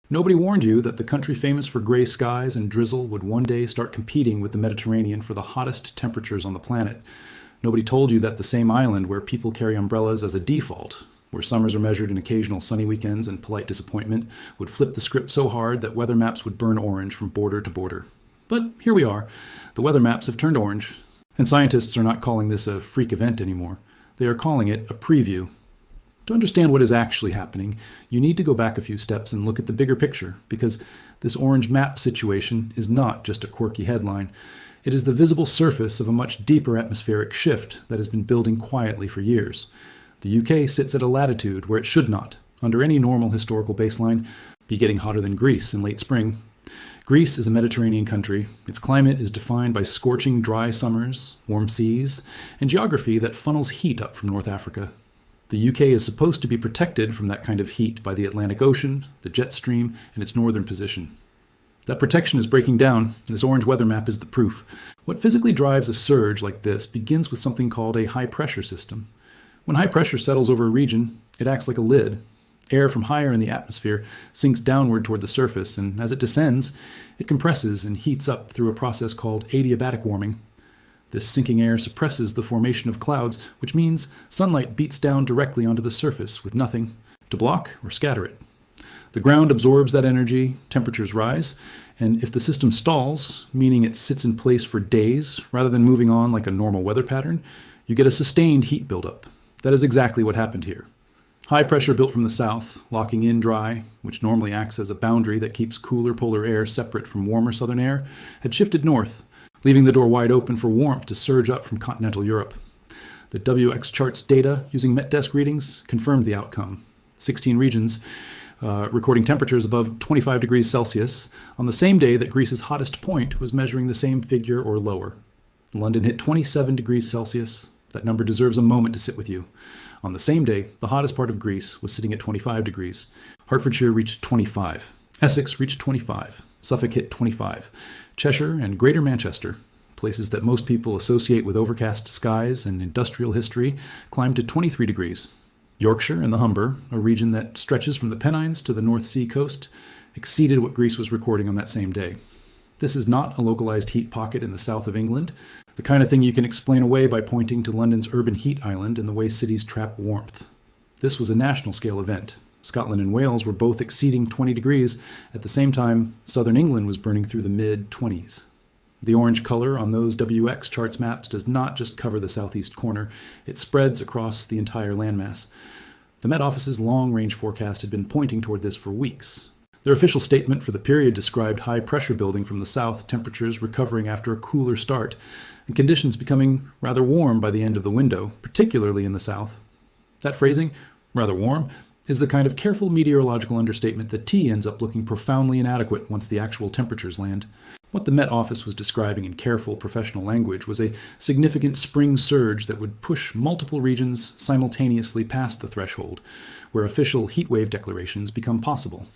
Nobody warned you that the country famous for gray skies and drizzle would one day start competing with the Mediterranean for the hottest temperatures on the planet. Nobody told you that the same island where people carry umbrellas as a default, where summers are measured in occasional sunny weekends and polite disappointment, would flip the script so hard that weather maps would burn orange from border to border. But here we are. The weather maps have turned orange, and scientists are not calling this a freak event anymore. They are calling it a preview. To understand what is actually happening, you need to go back a few steps and look at the bigger picture, because this orange map situation is not just a quirky headline. It is the visible surface of a much deeper atmospheric shift that has been building quietly for years. The UK sits at a latitude where it should not, under any normal historical baseline, be getting hotter than Greece in late spring. Greece is a Mediterranean country. Its climate is defined by scorching dry summers, warm seas, and geography that funnels heat up from North Africa. The UK is supposed to be protected from that kind of heat by the Atlantic Ocean, the jet stream, and its northern position. That protection is breaking down, and this orange weather map is the proof. What physically drives a surge like this begins with something called a high-pressure system. When high pressure settles over a region, it acts like a lid. Air from higher in the atmosphere sinks downward toward the surface, and as it descends, it compresses and heats up through a process called adiabatic warming. This sinking air suppresses the formation of clouds, which means sunlight beats down directly onto the surface with nothing to block or scatter it. The ground absorbs that energy, temperatures rise, and if the system stalls, meaning it sits in place for days rather than moving on like a normal weather pattern, you get a sustained heat buildup. That is exactly what happened here. High pressure built from the south, locking in dry, which normally acts as a boundary that keeps cooler polar air separate from warmer southern air, had shifted north, leaving the door wide open for warmth to surge up from continental Europe. The WX charts data using MetDesk readings confirmed the outcome. 16 regions recording temperatures above 25 degrees Celsius on the same day that Greece's hottest point was measuring the same figure or lower. London hit 27 degrees Celsius. That number deserves a moment to sit with you. On the same day, the hottest part of Greece was sitting at 25 degrees. Hertfordshire reached 25. Essex reached 25. Suffolk hit 25. Cheshire and Greater Manchester, places that most people associate with overcast skies and industrial history, climbed to 23 degrees. Yorkshire and the Humber, a region that stretches from the Pennines to the North Sea coast, exceeded what Greece was recording on that same day. This is not a localized heat pocket in the south of England, the kind of thing you can explain away by pointing to London's urban heat island and the way cities trap warmth. This was a national scale event. Scotland and Wales were both exceeding 20 degrees. At the same time, southern England was burning through the mid-20s. The orange color on those WX charts maps does not just cover the southeast corner, it spreads across the entire landmass. The Met Office's long-range forecast had been pointing toward this for weeks. Their official statement for the period described high pressure building from the south, temperatures recovering after a cooler start, and conditions becoming rather warm by the end of the window, particularly in the south. That phrasing, rather warm, is the kind of careful meteorological understatement that tea ends up looking profoundly inadequate once the actual temperatures land. What the Met Office was describing in careful professional language was a significant spring surge that would push multiple regions simultaneously past the threshold, where official heatwave declarations become possible.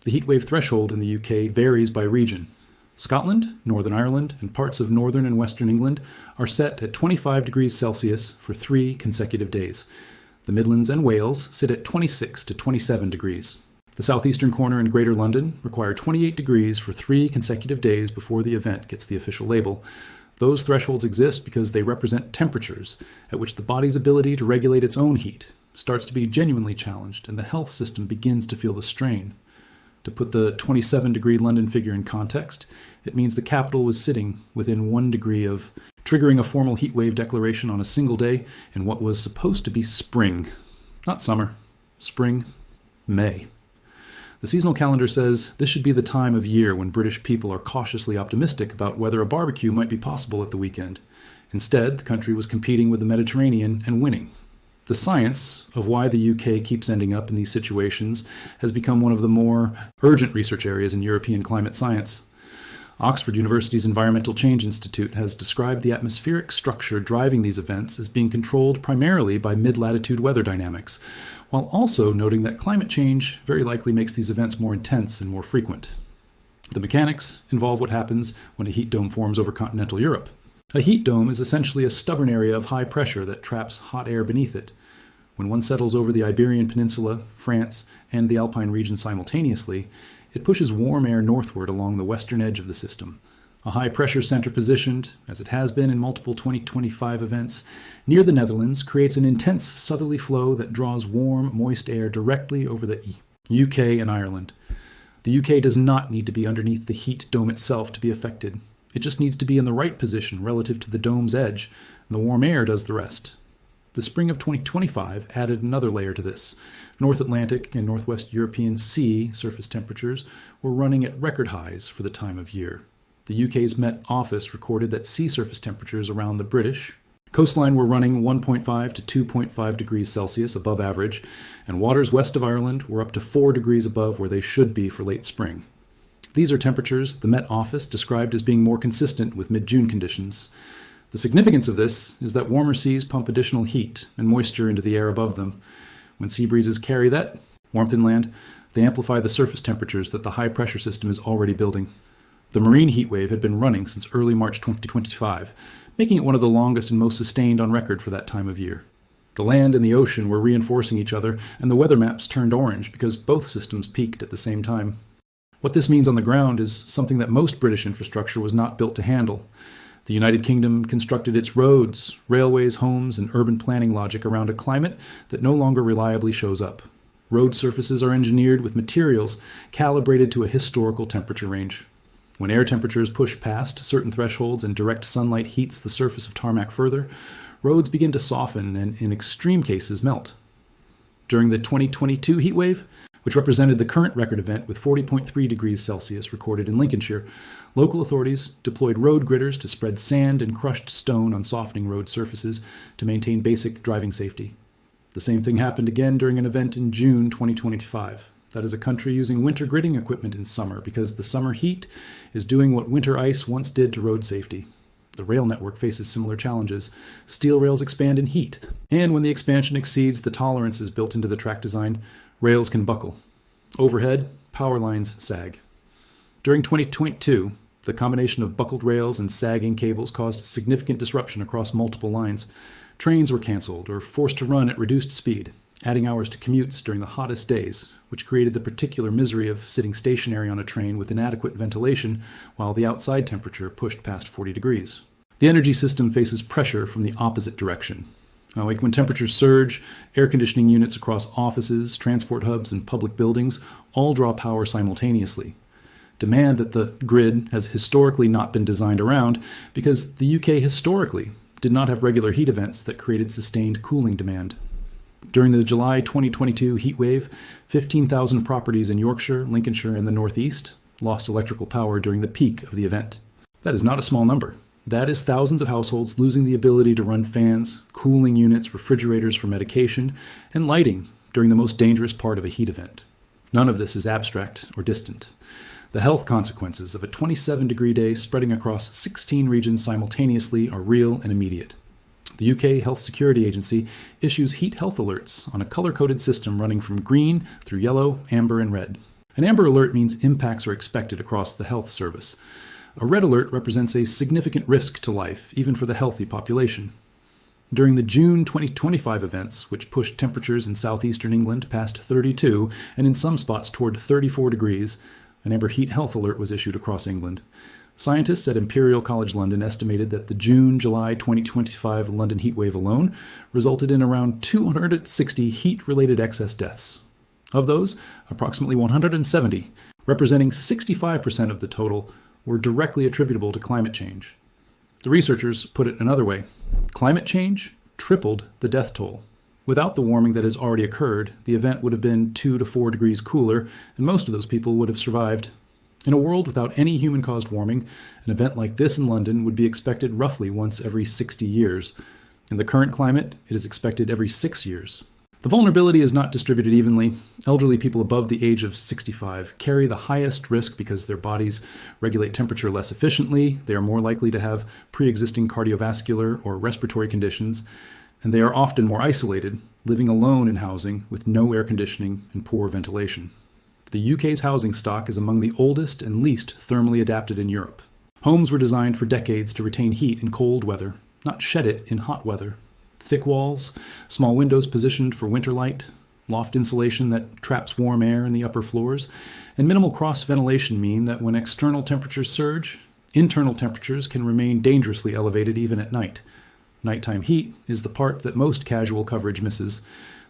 The heatwave threshold in the UK varies by region. Scotland, Northern Ireland, and parts of northern and western England are set at 25 degrees Celsius for 3 consecutive days. The Midlands and Wales sit at 26 to 27 degrees. The southeastern corner and Greater London require 28 degrees for 3 consecutive days before the event gets the official label. Those thresholds exist because they represent temperatures at which the body's ability to regulate its own heat starts to be genuinely challenged and the health system begins to feel the strain. To put the 27-degree London figure in context, it means the capital was sitting within 1 degree of triggering a formal heatwave declaration on a single day in what was supposed to be spring. Not summer. Spring. May. The seasonal calendar says this should be the time of year when British people are cautiously optimistic about whether a barbecue might be possible at the weekend. Instead, the country was competing with the Mediterranean and winning. The science of why the UK keeps ending up in these situations has become one of the more urgent research areas in European climate science. Oxford University's Environmental Change Institute has described the atmospheric structure driving these events as being controlled primarily by mid-latitude weather dynamics, while also noting that climate change very likely makes these events more intense and more frequent. The mechanics involve what happens when a heat dome forms over continental Europe. A heat dome is essentially a stubborn area of high pressure that traps hot air beneath it. When one settles over the Iberian Peninsula, France, and the Alpine region simultaneously, It pushes warm air northward along the western edge of the system. A high-pressure center positioned, as it has been in multiple 2025 events, near the Netherlands creates an intense southerly flow that draws warm, moist air directly over the UK and Ireland. The UK does not need to be underneath the heat dome itself to be affected. It just needs to be in the right position relative to the dome's edge, and the warm air does the rest. The spring of 2025 added another layer to this. North Atlantic and Northwest European Sea surface temperatures were running at record highs for the time of year. The UK's Met Office recorded that sea surface temperatures around the British coastline were running 1.5 to 2.5 degrees Celsius above average, and waters west of Ireland were up to 4 degrees above where they should be for late spring. These are temperatures the Met Office described as being more consistent with mid-June conditions. The significance of this is that warmer seas pump additional heat and moisture into the air above them. When sea breezes carry that warmth inland, they amplify the surface temperatures that the high-pressure system is already building. The marine heat wave had been running since early March 2025, making it one of the longest and most sustained on record for that time of year. The land and the ocean were reinforcing each other, and the weather maps turned orange because both systems peaked at the same time. What this means on the ground is something that most British infrastructure was not built to handle. The United Kingdom constructed its roads, railways, homes, and urban planning logic around a climate that no longer reliably shows up. Road surfaces are engineered with materials calibrated to a historical temperature range. When air temperatures push past certain thresholds and direct sunlight heats the surface of tarmac further, roads begin to soften and, in extreme cases, melt. During the 2022 heat wave, which represented the current record event with 40.3 degrees Celsius recorded in Lincolnshire, local authorities deployed road gridders to spread sand and crushed stone on softening road surfaces to maintain basic driving safety. The same thing happened again during an event in June 2025. That is a country using winter gridding equipment in summer because the summer heat is doing what winter ice once did to road safety. The rail network faces similar challenges. Steel rails expand in heat, and when the expansion exceeds the tolerances built into the track design, rails can buckle. Overhead, power lines sag. During 2022, the combination of buckled rails and sagging cables caused significant disruption across multiple lines. Trains were canceled or forced to run at reduced speed, adding hours to commutes during the hottest days, which created the particular misery of sitting stationary on a train with inadequate ventilation while the outside temperature pushed past 40 degrees. The energy system faces pressure from the opposite direction. Like when temperatures surge, air conditioning units across offices, transport hubs, and public buildings all draw power simultaneously. Demand that the grid has historically not been designed around because the UK historically did not have regular heat events that created sustained cooling demand. During the July 2022 heat wave, 15,000 properties in Yorkshire, Lincolnshire, and the Northeast lost electrical power during the peak of the event. That is not a small number. That is thousands of households losing the ability to run fans, cooling units, refrigerators for medication, and lighting during the most dangerous part of a heat event. None of this is abstract or distant. The health consequences of a 27-degree day spreading across 16 regions simultaneously are real and immediate. The UK Health Security Agency issues heat health alerts on a color-coded system running from green through yellow, amber, and red. An amber alert means impacts are expected across the health service. A red alert represents a significant risk to life, even for the healthy population. During the June 2025 events, which pushed temperatures in southeastern England past 32 and in some spots toward 34 degrees, an amber heat health alert was issued across England. Scientists at Imperial College London estimated that the June-July 2025 London heatwave alone resulted in around 260 heat-related excess deaths. Of those, approximately 170, representing 65% of the total, were directly attributable to climate change. The researchers put it another way. Climate change tripled the death toll. Without the warming that has already occurred, the event would have been 2 to 4 degrees cooler, and most of those people would have survived. In a world without any human-caused warming, an event like this in London would be expected roughly once every 60 years. In the current climate, it is expected every 6 years. The vulnerability is not distributed evenly. Elderly people above the age of 65 carry the highest risk because their bodies regulate temperature less efficiently, they are more likely to have pre-existing cardiovascular or respiratory conditions, and they are often more isolated, living alone in housing with no air conditioning and poor ventilation. The UK's housing stock is among the oldest and least thermally adapted in Europe. Homes were designed for decades to retain heat in cold weather, not shed it in hot weather. Thick walls, small windows positioned for winter light, loft insulation that traps warm air in the upper floors, and minimal cross-ventilation mean that when external temperatures surge, internal temperatures can remain dangerously elevated even at night. Nighttime heat is the part that most casual coverage misses.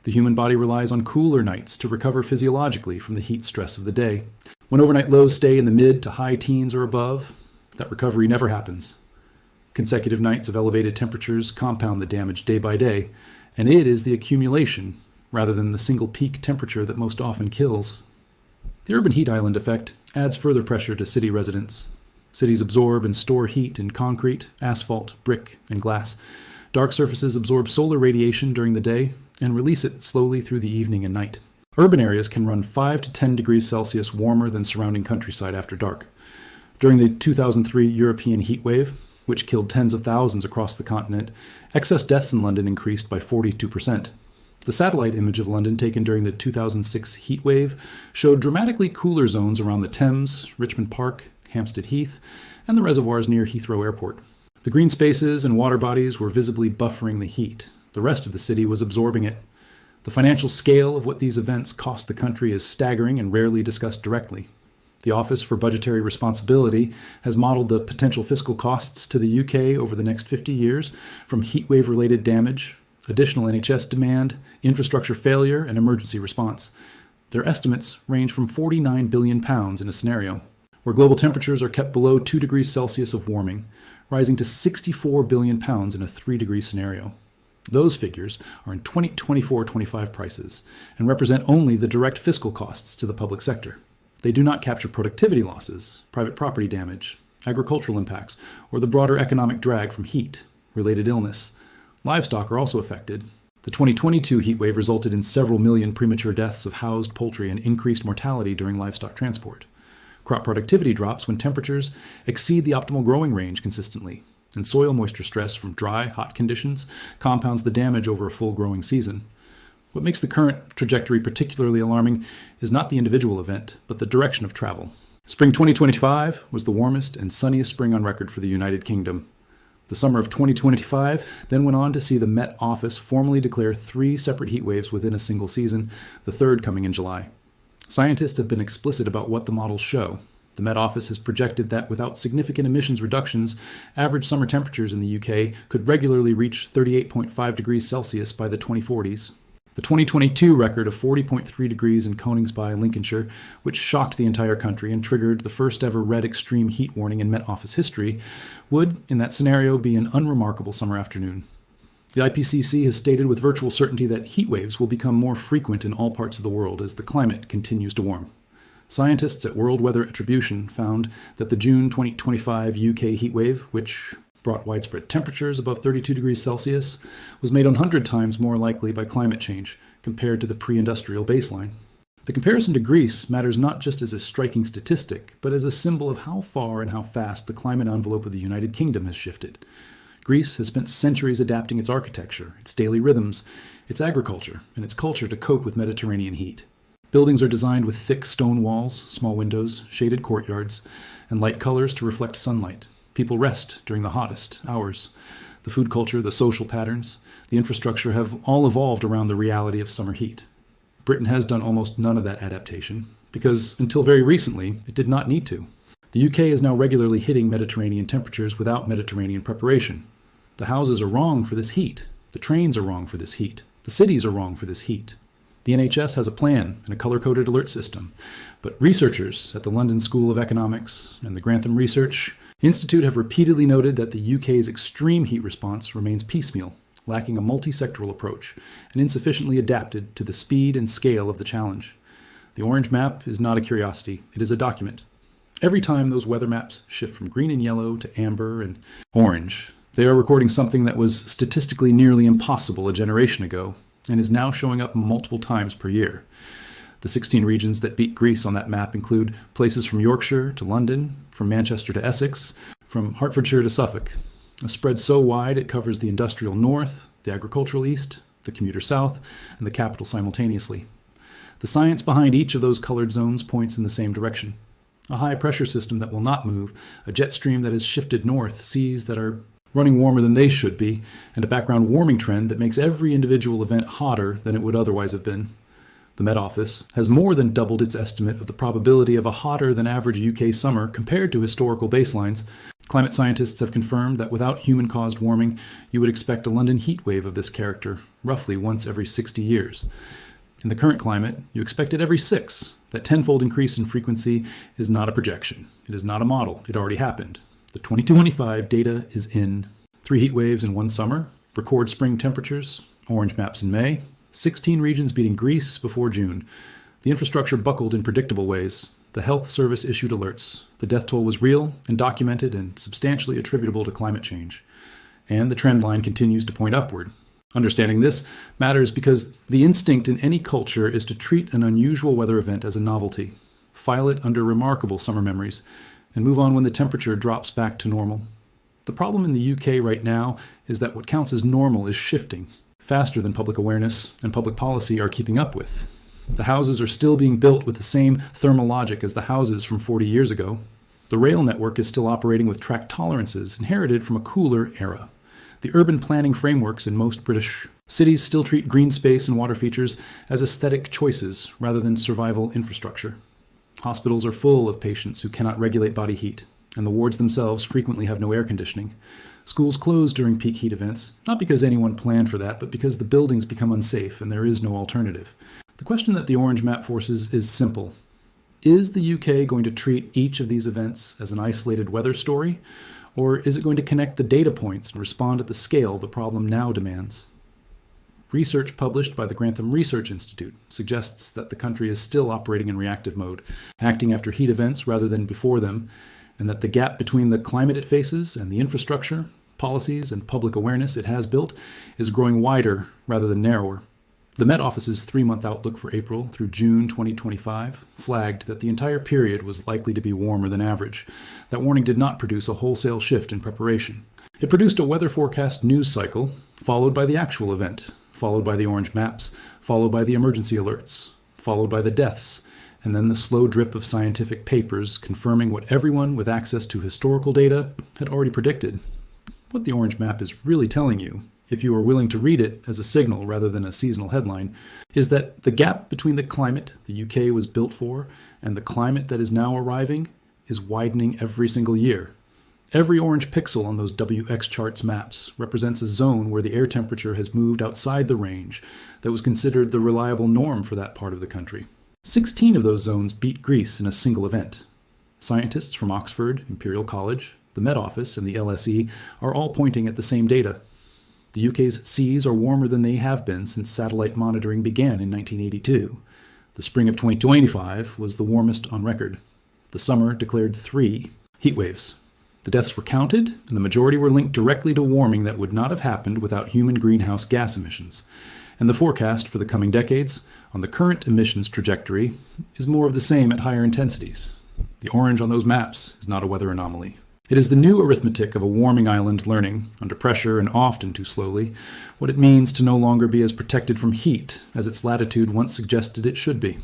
The human body relies on cooler nights to recover physiologically from the heat stress of the day. When overnight lows stay in the mid to high teens or above, that recovery never happens. Consecutive nights of elevated temperatures compound the damage day by day, and it is the accumulation, rather than the single peak temperature, that most often kills. The urban heat island effect adds further pressure to city residents. Cities absorb and store heat in concrete, asphalt, brick, and glass. Dark surfaces absorb solar radiation during the day and release it slowly through the evening and night. Urban areas can run 5 to 10 degrees Celsius warmer than surrounding countryside after dark. During the 2003 European heat wave, which killed tens of thousands across the continent, excess deaths in London increased by 42%. The satellite image of London taken during the 2006 heat wave showed dramatically cooler zones around the Thames, Richmond Park, Hampstead Heath, and the reservoirs near Heathrow Airport. The green spaces and water bodies were visibly buffering the heat. The rest of the city was absorbing it. The financial scale of what these events cost the country is staggering and rarely discussed directly. The Office for Budgetary Responsibility has modeled the potential fiscal costs to the UK over the next 50 years from heatwave-related damage, additional NHS demand, infrastructure failure, and emergency response. Their estimates range from £49 billion in a scenario where global temperatures are kept below 2 degrees Celsius of warming, rising to £64 billion in a 3-degree scenario. Those figures are in 2024-25 prices and represent only the direct fiscal costs to the public sector. They do not capture productivity losses, private property damage, agricultural impacts, or the broader economic drag from heat, related illness. Livestock are also affected. The 2022 heatwave resulted in several million premature deaths of housed poultry and increased mortality during livestock transport. Crop productivity drops when temperatures exceed the optimal growing range consistently, and soil moisture stress from dry, hot conditions compounds the damage over a full growing season. What makes the current trajectory particularly alarming is not the individual event, but the direction of travel. Spring 2025 was the warmest and sunniest spring on record for the United Kingdom. The summer of 2025 then went on to see the Met Office formally declare 3 separate heat waves within a single season, the third coming in July. Scientists have been explicit about what the models show. The Met Office has projected that without significant emissions reductions, average summer temperatures in the UK could regularly reach 38.5 degrees Celsius by the 2040s. The 2022 record of 40.3 degrees in Coningsby, Lincolnshire, which shocked the entire country and triggered the first ever red extreme heat warning in Met Office history, would, in that scenario, be an unremarkable summer afternoon. The IPCC has stated with virtual certainty that heat waves will become more frequent in all parts of the world as the climate continues to warm. Scientists at World Weather Attribution found that the June 2025 UK heat wave, which brought widespread temperatures above 32 degrees Celsius, was made 100 times more likely by climate change compared to the pre-industrial baseline. The comparison to Greece matters not just as a striking statistic, but as a symbol of how far and how fast the climate envelope of the United Kingdom has shifted. Greece has spent centuries adapting its architecture, its daily rhythms, its agriculture, and its culture to cope with Mediterranean heat. Buildings are designed with thick stone walls, small windows, shaded courtyards, and light colors to reflect sunlight. People rest during the hottest hours. The food culture, the social patterns, the infrastructure have all evolved around the reality of summer heat. Britain has done almost none of that adaptation, because until very recently, it did not need to. The UK is now regularly hitting Mediterranean temperatures without Mediterranean preparation. The houses are wrong for this heat. The trains are wrong for this heat. The cities are wrong for this heat. The NHS has a plan and a color-coded alert system, but researchers at the London School of Economics and the Grantham Research Institute have repeatedly noted that the UK's extreme heat response remains piecemeal, lacking a multi-sectoral approach, and insufficiently adapted to the speed and scale of the challenge. The orange map is not a curiosity, it is a document. Every time those weather maps shift from green and yellow to amber and orange, they are recording something that was statistically nearly impossible a generation ago, and is now showing up multiple times per year. The 16 regions that beat Greece on that map include places from Yorkshire to London, from Manchester to Essex, from Hertfordshire to Suffolk. A spread so wide it covers the industrial north, the agricultural east, the commuter south, and the capital simultaneously. The science behind each of those colored zones points in the same direction. A high-pressure system that will not move, a jet stream that has shifted north, seas that are running warmer than they should be, and a background warming trend that makes every individual event hotter than it would otherwise have been. The Met Office has more than doubled its estimate of the probability of a hotter than average UK summer compared to historical baselines. Climate scientists have confirmed that without human-caused warming, you would expect a London heatwave of this character, roughly once every 60 years. In the current climate, you expect it every 6. That tenfold increase in frequency is not a projection. It is not a model. It already happened. The 2025 data is in. 3 heat waves in one summer, record spring temperatures, orange maps in May, 16 regions beating Greece before June. The infrastructure buckled in predictable ways. The health service issued alerts. The death toll was real and documented and substantially attributable to climate change. And the trend line continues to point upward. Understanding this matters because the instinct in any culture is to treat an unusual weather event as a novelty, file it under remarkable summer memories, and move on when the temperature drops back to normal. The problem in the UK right now is that what counts as normal is shifting faster than public awareness and public policy are keeping up with. The houses are still being built with the same thermal logic as the houses from 40 years ago. The rail network is still operating with track tolerances inherited from a cooler era. The urban planning frameworks in most British cities still treat green space and water features as aesthetic choices rather than survival infrastructure. Hospitals are full of patients who cannot regulate body heat, and the wards themselves frequently have no air conditioning. Schools close during peak heat events, not because anyone planned for that, but because the buildings become unsafe and there is no alternative. The question that the orange map forces is simple. Is the UK going to treat each of these events as an isolated weather story? Or is it going to connect the data points and respond at the scale the problem now demands? Research published by the Grantham Research Institute suggests that the country is still operating in reactive mode, acting after heat events rather than before them, and that the gap between the climate it faces and the infrastructure, policies, and public awareness it has built is growing wider rather than narrower. The Met Office's 3-month outlook for April through June 2025 flagged that the entire period was likely to be warmer than average. That warning did not produce a wholesale shift in preparation. It produced a weather forecast news cycle, followed by the actual event, followed by the orange maps, followed by the emergency alerts, followed by the deaths, and then the slow drip of scientific papers confirming what everyone with access to historical data had already predicted. What the orange map is really telling you, if you are willing to read it as a signal rather than a seasonal headline, is that the gap between the climate the UK was built for and the climate that is now arriving is widening every single year. Every orange pixel on those WX charts maps represents a zone where the air temperature has moved outside the range that was considered the reliable norm for that part of the country. 16 of those zones beat Greece in a single event. Scientists from Oxford, Imperial College, the Met Office, and the LSE are all pointing at the same data. The UK's seas are warmer than they have been since satellite monitoring began in 1982. The spring of 2025 was the warmest on record. The summer declared 3 heat waves. The deaths were counted, and the majority were linked directly to warming that would not have happened without human greenhouse gas emissions. And the forecast for the coming decades on the current emissions trajectory is more of the same at higher intensities. The orange on those maps is not a weather anomaly. It is the new arithmetic of a warming island learning, under pressure and often too slowly, what it means to no longer be as protected from heat as its latitude once suggested it should be.